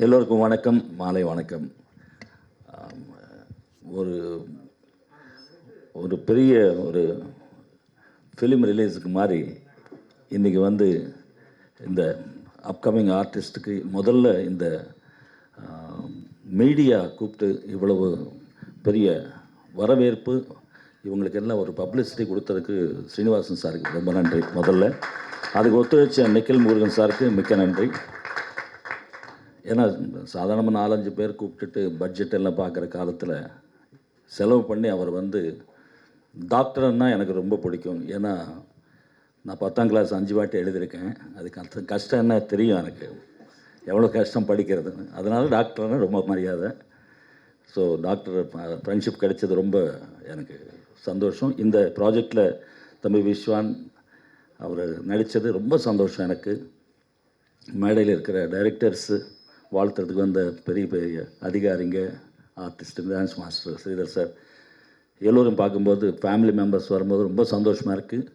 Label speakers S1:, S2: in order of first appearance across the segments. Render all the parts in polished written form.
S1: எல்லோருக்கும் வணக்கம், மாலை வணக்கம். ஒரு ஒரு பெரிய ஒரு ஃபிலிம் ரிலீஸுக்கு மாதிரி இன்றைக்கி வந்து இந்த அப்கமிங் ஆர்டிஸ்ட்டுக்கு முதல்ல இந்த மீடியா கூப்பிட்டு இவ்வளவு பெரிய வரவேற்பு, இவங்களுக்கு எல்லாம் ஒரு பப்ளிசிட்டி கொடுத்ததுக்கு ஸ்ரீனிவாசன் சாருக்கு ரொம்ப நன்றி. முதல்ல அதுக்கு ஒத்துழைச்ச நிக்கில் முருகன் சாருக்கு மிக்க நன்றி. ஏன்னா சாதாரணமாக 4-5 பேர் கூப்பிட்டுட்டு பட்ஜெட் எல்லாம் பார்க்குற காலத்தில் செலவு பண்ணி அவர் வந்து டாக்டர்னா எனக்கு ரொம்ப பிடிக்கும். ஏன்னா நான் 10ஆம் கிளாஸ் 5 வாட்டி எழுதியிருக்கேன். அதுக்கு கஷ்டம் என்ன தெரியும் எனக்கு, எவ்வளோ கஷ்டம் படிக்கிறது. அதனால் டாக்டர்னா ரொம்ப மரியாதை. ஸோ டாக்டர் ஃப்ரெண்ட்ஷிப் கிடைச்சது ரொம்ப எனக்கு சந்தோஷம். இந்த ப்ராஜெக்டில் தம்பி விஸ்வான் அவர் நடித்தது ரொம்ப சந்தோஷம் எனக்கு. மேடையில் இருக்கிற டைரக்டர்ஸு, வாழ்த்துறதுக்கு வந்த பெரிய பெரிய அதிகாரிங்க, artist, dance master Sridhar sir, எல்லோரும் பார்க்கும்போது ஃபேமிலி மெம்பர்ஸ் வரும்போது ரொம்ப சந்தோஷமாக இருக்குது.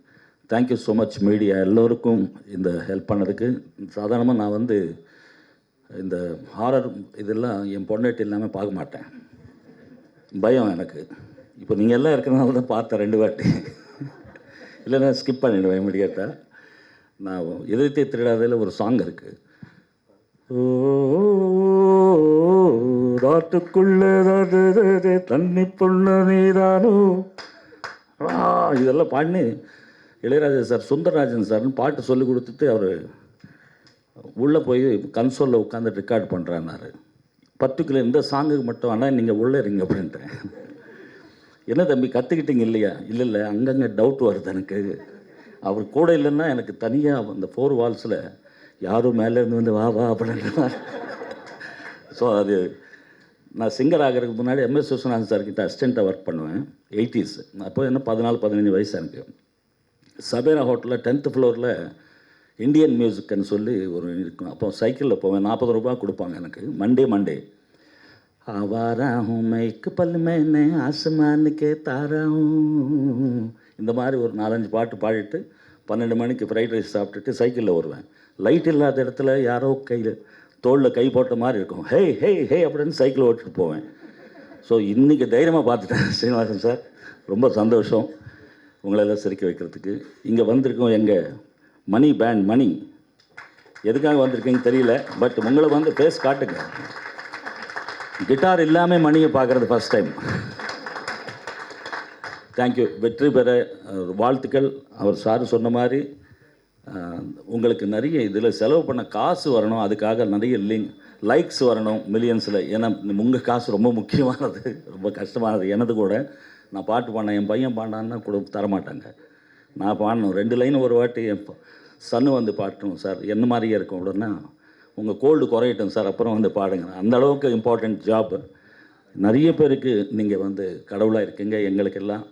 S1: தேங்க்யூ ஸோ மச் மீடியா எல்லோருக்கும் இந்த ஹெல்ப் பண்ணதுக்கு. சாதாரணமாக நான் வந்து இந்த ஹாரர் இதெல்லாம் என் பொண்டாட்டி இல்லாமல் பார்க்க மாட்டேன், பயம் எனக்கு. இப்போ நீங்கள் எல்லாம் இருக்கிறனால தான் பார்த்தேன் 2 வாட்டி. இல்லைன்னா ஸ்கிப் பண்ணிவிடுவேன் இமீடியட்டாக. நான் இதயத்தை திருடாதையில் ஒரு சாங் இருக்குது, ராட்டுக்குள்ளே தண்ணி பொண்ணு நீதானோ, இதெல்லாம் பாடினு இளையராஜா சார், சுந்தரராஜன் சார்னு பாட்டு சொல்லி கொடுத்துட்டு அவர் உள்ளே போய் கன்சோலில் உட்காந்து ரெக்கார்ட் பண்ணுறான்னாரு. பர்டிகுலர் இந்த சாங்குக்கு மட்டும் ஆனால் நீங்கள் உள்ளே இருங்க அப்படின்ட்டேன். என்ன தம்பி கற்றுக்கிட்டீங்க இல்லையா? இல்லை அங்கங்கே டவுட் வருது எனக்கு. அவர் கூட இல்லைன்னா எனக்கு தனியாக அந்த 4 வால்ஸில் யாரும் மேலேருந்து வந்து வா வா அப்படின்னா. ஸோ அது நான் சிங்கர் ஆகிறதுக்கு முன்னாடி MS விஸ்வநாதன் சார்கிட்ட அசிஸ்டண்ட்டாக ஒர்க் பண்ணுவேன் 80s. அப்போ என்ன 14-15 வயசு எனக்கு. சபேரா ஹோட்டலில் 10th ஃப்ளோரில் இந்தியன் மியூசிக்னு சொல்லி ஒரு இருக்கும். அப்போ சைக்கிளில் போவேன், 40 ரூபா கொடுப்பாங்க எனக்கு மண்டே. ஆவாராகும் மைக்கு பல்லு மேனே ஆசமானுக்கே தாராகும், இந்த மாதிரி ஒரு 4-5 பாட்டு பாடிட்டு 12 மணிக்கு ஃப்ரைட் ரைஸ் சாப்பிட்டுட்டு சைக்கிளில் வருவேன். லைட் இல்லாத இடத்துல யாரோ கையில் தோளில் கை போட்ட மாதிரி இருக்கும். ஹே ஹே ஹே அப்படின்னு சைக்கிள் ஓட்டிட்டு போவேன். ஸோ இன்றைக்கி தைரியமாக பார்த்துட்டேன் ஸ்ரீனிவாசன் சார், ரொம்ப சந்தோஷம் உங்களெல்லாம் சிரிக்க வைக்கிறதுக்கு. இங்கே வந்திருக்கோம் எங்கள் மணி பேண்ட். மணி எதுக்காக வந்திருக்கீங்கன்னு தெரியல, பட் உங்களை வந்து பேஸ் காட்டுங்க. கிட்டார் இல்லாமல் மணியை பார்க்குறது ஃபஸ்ட் டைம். தேங்க்யூ. வெற்றி பெற வாழ்த்துக்கள். அவர் சார் சொன்ன மாதிரி உங்களுக்கு நிறைய இதில் செலவு பண்ண காசு வரணும், அதுக்காக நிறைய லைக்ஸ் வரணும் மில்லியன்ஸில். ஏன்னா உங்கள் காசு ரொம்ப முக்கியமானது, ரொம்ப கஷ்டமானது. எனது கூட நான் பாட்டு பாடினேன், என் பையன் பாடினான்னா கூட தரமாட்டாங்க. நான் பாடணும் 2 லைன் ஒரு வாட்டி என் சன்னு வந்து பாட்டணும் சார், என்ன மாதிரியே இருக்கும் அப்படின்னா, உங்கள் கோல்டு குறையட்டும் சார், அப்புறம் வந்து பாடுங்க. அந்தளவுக்கு இம்பார்ட்டண்ட் ஜாப். நிறைய பேருக்கு நீங்கள் வந்து கடவுளாக இருக்கீங்க. எங்களுக்கெல்லாம்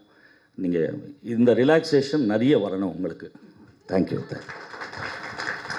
S1: நீங்கள் இந்த ரிலாக்ஸேஷன் நிறைய வரணும் உங்களுக்கு. தேங்க்யூ.